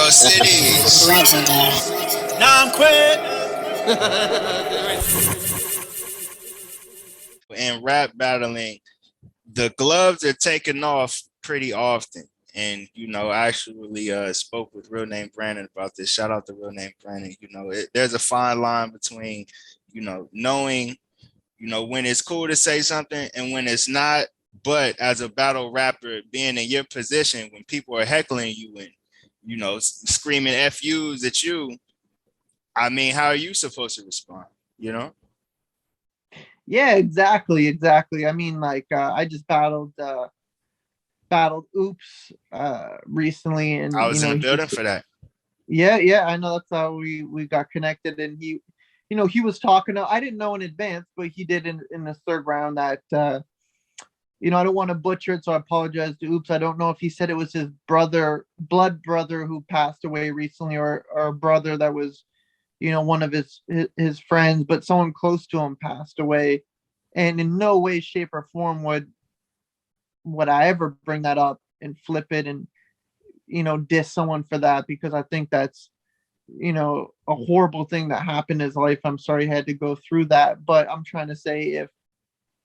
go cities. Legendary. Now I'm quit. In rap battling, the gloves are taken off pretty often. And I actually spoke with Real Name Brandon about this. Shout out to Real Name Brandon. There's a fine line between, knowing, when it's cool to say something and when it's not. But as a battle rapper, being in your position when people are heckling you and, screaming FUs at you, I mean, how are you supposed to respond? You know? Yeah, exactly. I mean, like I just battled Oops recently, I and was in the building for that. yeah, I know that's how we got connected, and he was talking. I didn't know in advance, but he did in the third round that I don't want to butcher it, so I apologize to Oops. I don't know if he said it was his blood brother who passed away recently, or a brother that was one of his friends, but someone close to him passed away, and in no way, shape, or form would I ever bring that up and flip it and diss someone for that, because I think that's a horrible thing that happened in his life. I'm sorry he had to go through that, but I'm trying to say,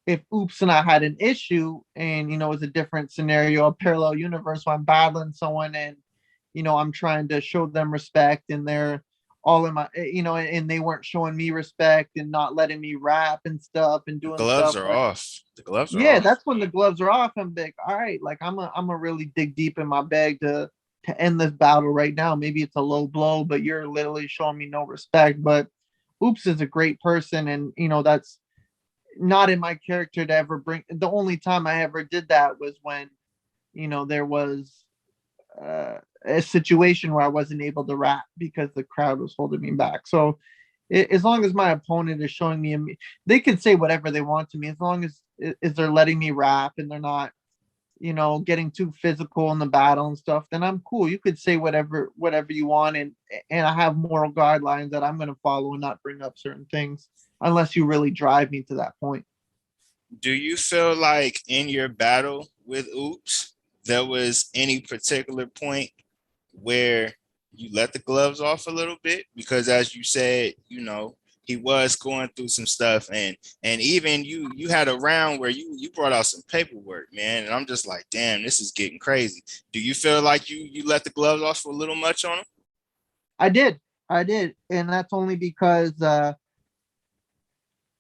if Oops and I had an issue and it was a different scenario, a parallel universe where I'm battling someone and I'm trying to show them respect, and they're all in my and they weren't showing me respect and not letting me rap and stuff and The doing gloves stuff are like, off. The gloves are yeah, off. that's when the gloves are off. I'm like, all right, like I'm a really dig deep in my bag to end this battle right now. Maybe it's a low blow, but you're literally showing me no respect. But Oops is a great person, and that's not in my character to ever bring. The only time I ever did that was when there was a situation where I wasn't able to rap because the crowd was holding me back. So as long as my opponent is showing me, they can say whatever they want to me, as long as they're letting me rap and they're not getting too physical in the battle and stuff, then I'm cool. You could say whatever you want, and I have moral guidelines that I'm going to follow and not bring up certain things unless you really drive me to that point. Do you feel like in your battle with Oops, there was any particular point where you let the gloves off a little bit? Because as you said, he was going through some stuff, and even you had a round where you brought out some paperwork, man, and I'm just like, damn, this is getting crazy. Do you feel like you let the gloves off a little much on him? I did. I did. And that's only because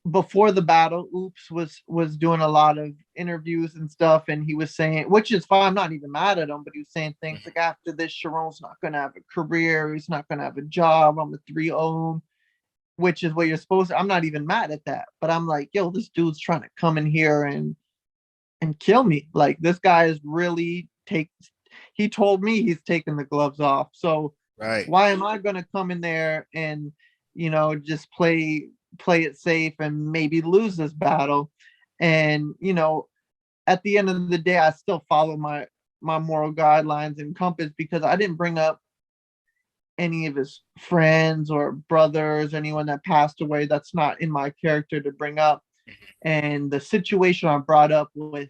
before the battle, Oops was doing a lot of interviews and stuff, and he was saying, which is fine, I'm not even mad at him, but he was saying things like, after this, Charron's not gonna have a career, he's not gonna have a job, I'm a 3-0, which is what you're supposed to. I'm not even mad at that, but I'm like, yo, this dude's trying to come in here and kill me. Like, this guy is really he told me he's taking the gloves off. So Right. why am I gonna come in there and just play it safe and maybe lose this battle? And at the end of the day, I still follow my moral guidelines and compass, because I didn't bring up any of his friends or brothers, anyone that passed away. That's not in my character to bring up. And the situation I brought up with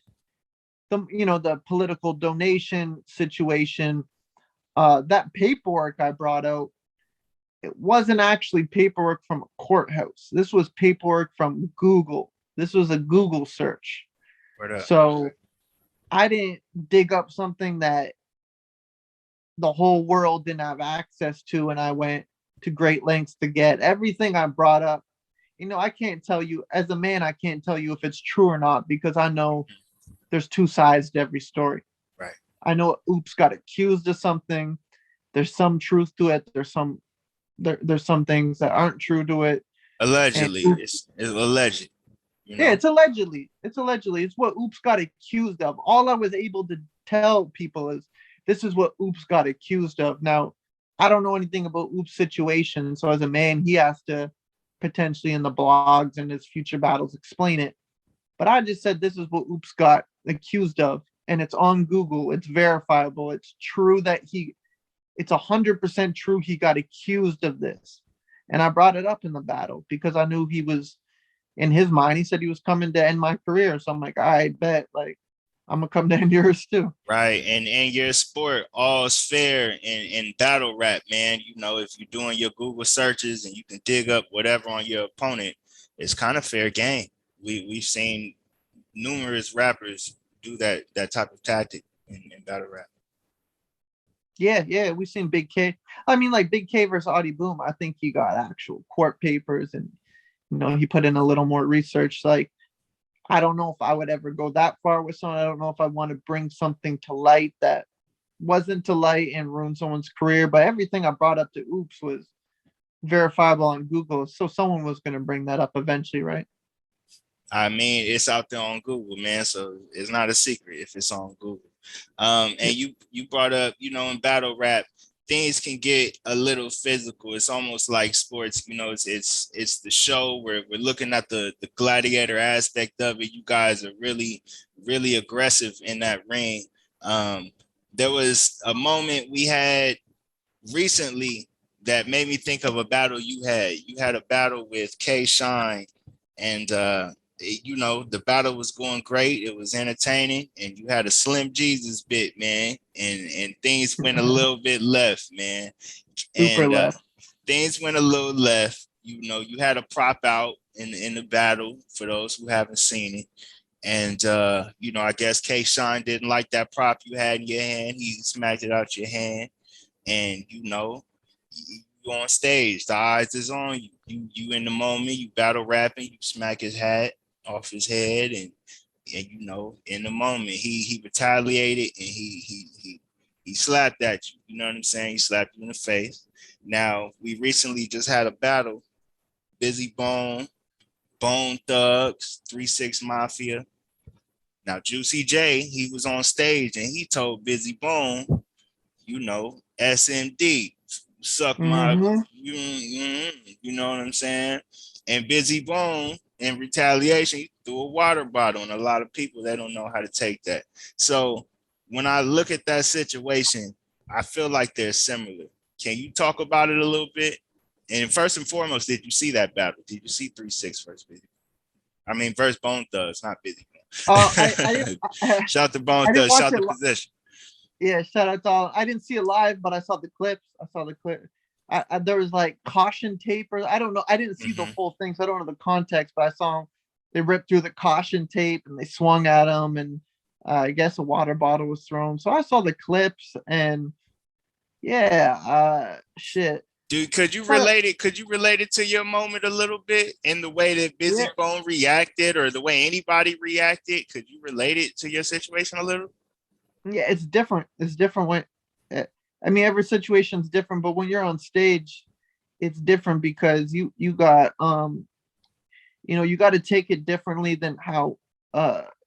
the political donation situation, that paperwork I brought out, it wasn't actually paperwork from a courthouse. This was paperwork from Google. This was a Google search. So I didn't dig up something that the whole world didn't have access to, and I went to great lengths to get everything I brought up. I can't tell you, as a man, I can't tell you if it's true or not, because I know there's two sides to every story. Right. I know Oops got accused of something. There's some truth to it. There's some things that aren't true to it. Allegedly, it's alleged. Yeah, it's allegedly. It's what Oops got accused of. All I was able to tell people is this is what Oops got accused of. Now, I don't know anything about Oops' situation, so as a man, he has to potentially in the blogs and his future battles explain it. But I just said this is what Oops got accused of, and it's on Google. It's verifiable. It's true that it's 100% true he got accused of this. And I brought it up in the battle because I knew he was, in his mind, he said he was coming to end my career. So I'm like, I bet, like, I'm gonna come down yours too. Right. And in your sport, all's fair in battle rap, man. You know, if you're doing your Google searches and you can dig up whatever on your opponent, it's kind of fair game. We've seen numerous rappers do that type of tactic in battle rap. Yeah, we've seen Big K. I mean, like Big K versus Audie Boom. I think he got actual court papers, and he put in a little more research. Like, I don't know if I would ever go that far with someone. I don't know if I want to bring something to light that wasn't to light and ruin someone's career. But everything I brought up to Oops was verifiable on Google, so someone was going to bring that up eventually, right? I mean, it's out there on Google, man. So it's not a secret if it's on Google. And you brought up, in battle rap, things can get a little physical. It's almost like sports, it's the show where we're looking at the gladiator aspect of it. You guys are really, really aggressive in that ring. There was a moment we had recently that made me think of a battle you had. You had a battle with K Shine, and the battle was going great. It was entertaining, and you had a Slim Jesus bit, man, and things went a little bit left, man. Super And left. things went a little left. You had a prop out in the battle for those who haven't seen it. And I guess K Shine didn't like that prop you had in your hand. He smacked it out your hand. And you on stage, the eyes is on you. You in the moment, you battle rapping, you smack his hat off his head, and in the moment he retaliated and he slapped at you. You know what I'm saying? He slapped you in the face. Now we recently just had a battle, Busy Bone, Bone Thugs, 3-6 Mafia. Now Juicy J, he was on stage and he told Busy Bone, SMD, suck my, you know what I'm saying? And Busy Bone, in retaliation, he threw a water bottle, and a lot of people, they don't know how to take that. So when I look at that situation, I feel like they're similar. Can you talk about it a little bit? And first and foremost, did you see that battle? Did you see 3-6 first, Busy? I mean, versus Bone Thugs, not Busy Bone. Shout to Bone Thugs, shout to position. Yeah, shout out to all. I didn't see it live, but I saw the clips. There was like caution tape, or I don't know. I didn't see the full thing, so I don't know the context. But I saw they ripped through the caution tape and they swung at him, and I guess a water bottle was thrown. So I saw the clips, and shit. Dude, could you relate it to your moment a little bit in the way that Busy Bone reacted, or the way anybody reacted? Could you relate it to your situation a little? Yeah, it's different. It's different when, I mean, every situation's different, but when you're on stage, it's different because you got you got to take it differently than how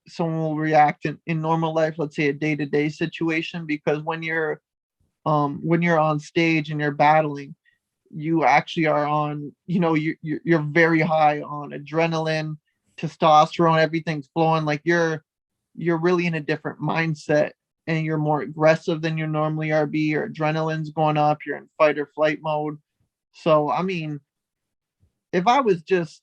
someone will react in normal life. Let's say a day-to-day situation, because when you're on stage and you're battling, you actually are on, you're very high on adrenaline, testosterone, everything's flowing. Like you're really in a different mindset, and you're more aggressive than you normally are. Your adrenaline's going up, you're in fight or flight mode. So, I mean, if I was just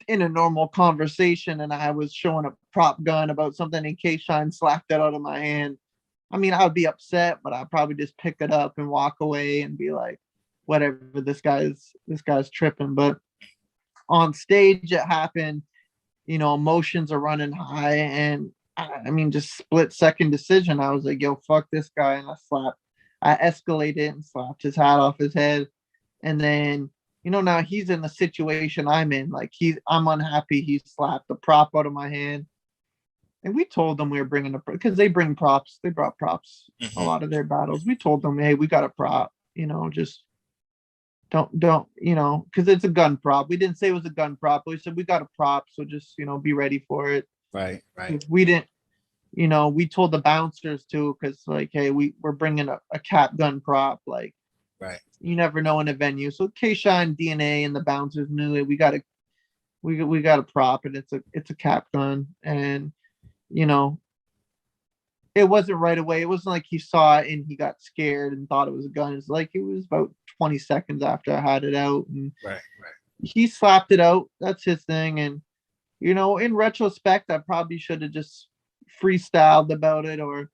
in a normal conversation and I was showing a prop gun about something and K-Shine slapped that out of my hand, I mean, I would be upset, but I'd probably just pick it up and walk away and be like, whatever, this guy's tripping. But on stage, it happened, emotions are running high, and I mean, just split second decision. I was like, yo, fuck this guy. And I escalated and slapped his hat off his head. And then, now he's in the situation I'm in. Like I'm unhappy. He slapped the prop out of my hand. And we told them we were bringing because they bring props. They brought props a lot of their battles. We told them, hey, we got a prop, just don't, because it's a gun prop. We didn't say it was a gun prop. We said we got a prop. So just, be ready for it. Right. We didn't, we told the bouncers too, because like, hey, we're bringing a cap gun prop. Like, right. You never know in a venue. So K-Shine, DNA, and the bouncers knew it. We got a prop, and it's a cap gun, and it wasn't right away. It wasn't like he saw it and he got scared and thought it was a gun. It's like it was about 20 seconds after I had it out, and right. He slapped it out. That's his thing, and in retrospect, I probably should have just freestyled about it or,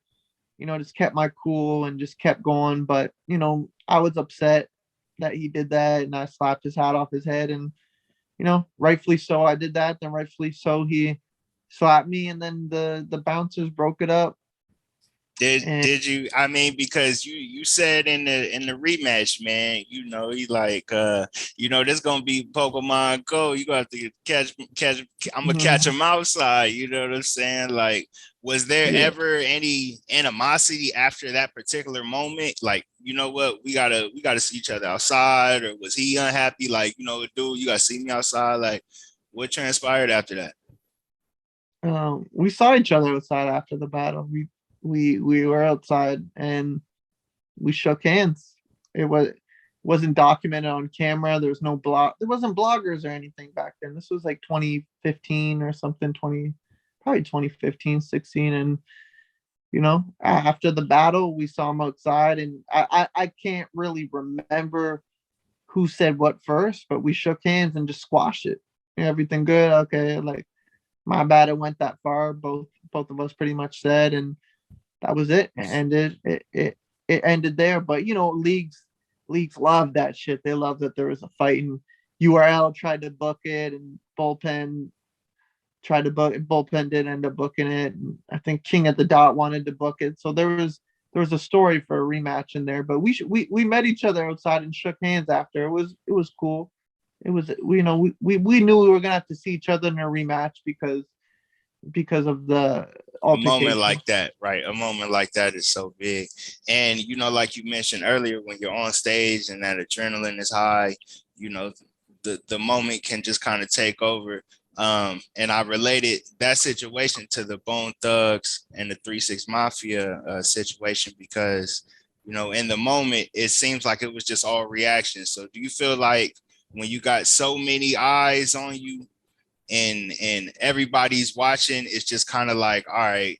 just kept my cool and just kept going. But, I was upset that he did that and I slapped his hat off his head. And, rightfully so, I did that. Then rightfully so, he slapped me and then the bouncers broke it up. Did you? I mean, because you said in the rematch, man, he like this gonna be Pokemon Go. You got to catch. I'm gonna catch him outside. You know what I'm saying? Like, was there ever any animosity after that particular moment? Like, you know what, we gotta see each other outside, or was he unhappy? Like, dude, you gotta see me outside. Like, what transpired after that? We saw each other outside after the battle. We were outside and we shook hands. It wasn't documented on camera. There was no blog. There wasn't bloggers or anything back then. This was like 2015 or something. Probably 2015, 16. And after the battle, we saw him outside, and I can't really remember who said what first, but we shook hands and just squashed it. Everything good? Okay, like my bad. It went that far. Both of us pretty much said, and that was it. It ended there. But leagues love that shit. They love that there was a fight, and URL tried to book it, and bullpen tried to book it. Bullpen did end up booking it, and I think King at the Dot wanted to book it. So there was a story for a rematch in there. But we met each other outside and shook hands after. It was cool. It was we knew we were gonna have to see each other in a rematch because of the a moment like that, right? A moment like that is so big. And, like you mentioned earlier, when you're on stage and that adrenaline is high, the moment can just kind of take over. And I related that situation to the Bone Thugs and the 3-6 Mafia situation because, in the moment, it seems like it was just all reaction. So do you feel like when you got so many eyes on you, and everybody's watching, it's just kind of like, all right,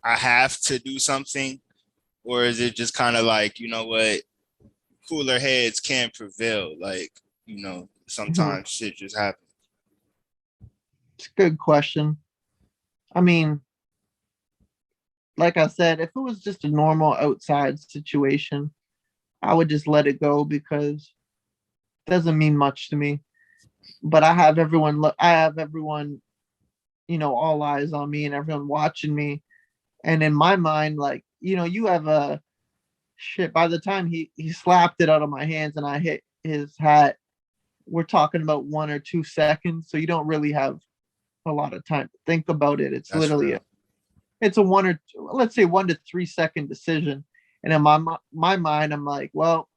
I have to do something? Or is it just kind of like, what, cooler heads can prevail? Like, sometimes shit just happens. It's a good question. I mean, like I said, if it was just a normal outside situation, I would just let it go because it doesn't mean much to me. But I have everyone, all eyes on me and everyone watching me. And in my mind, like, you have a shit. By the time he slapped it out of my hands and I hit his hat, we're talking about 1 or 2 seconds. So you don't really have a lot of time to think about it. It's literally it's a 1 to 3 second decision. And in my mind, I'm like, well,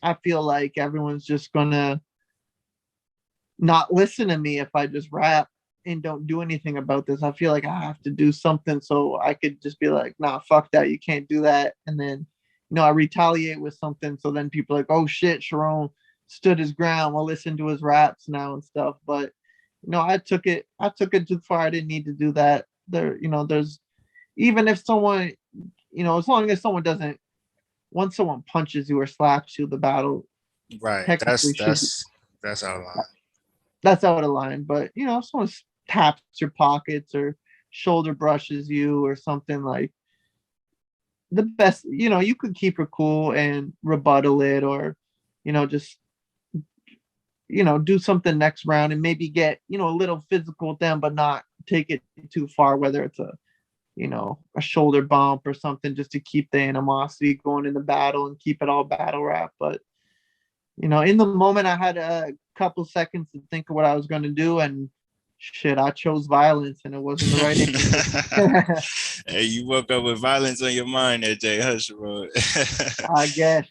I feel like everyone's just gonna not listen to me if I just rap and don't do anything about this. I feel like I have to do something so I could just be like, nah, fuck that. You can't do that. And then, I retaliate with something. So then people are like, oh shit, Charron stood his ground. We'll listen to his raps now and stuff. But, I took it too far. I didn't need to do that. There's, even if someone, as long as someone doesn't, once someone punches you or slaps you, the battle. Right. That's out of line. That's out of line. But if someone taps your pockets or shoulder brushes you or something, like, the best, you could keep it cool and rebuttal it, or just do something next round and maybe get a little physical with them, but not take it too far, whether it's a shoulder bump or something, just to keep the animosity going in the battle and keep it all battle rap. But in the moment, I had a couple seconds to think of what I was going to do, and shit, I chose violence, and it wasn't the right answer. Hey, you woke up with violence on your mind, AJ Husher. I guess.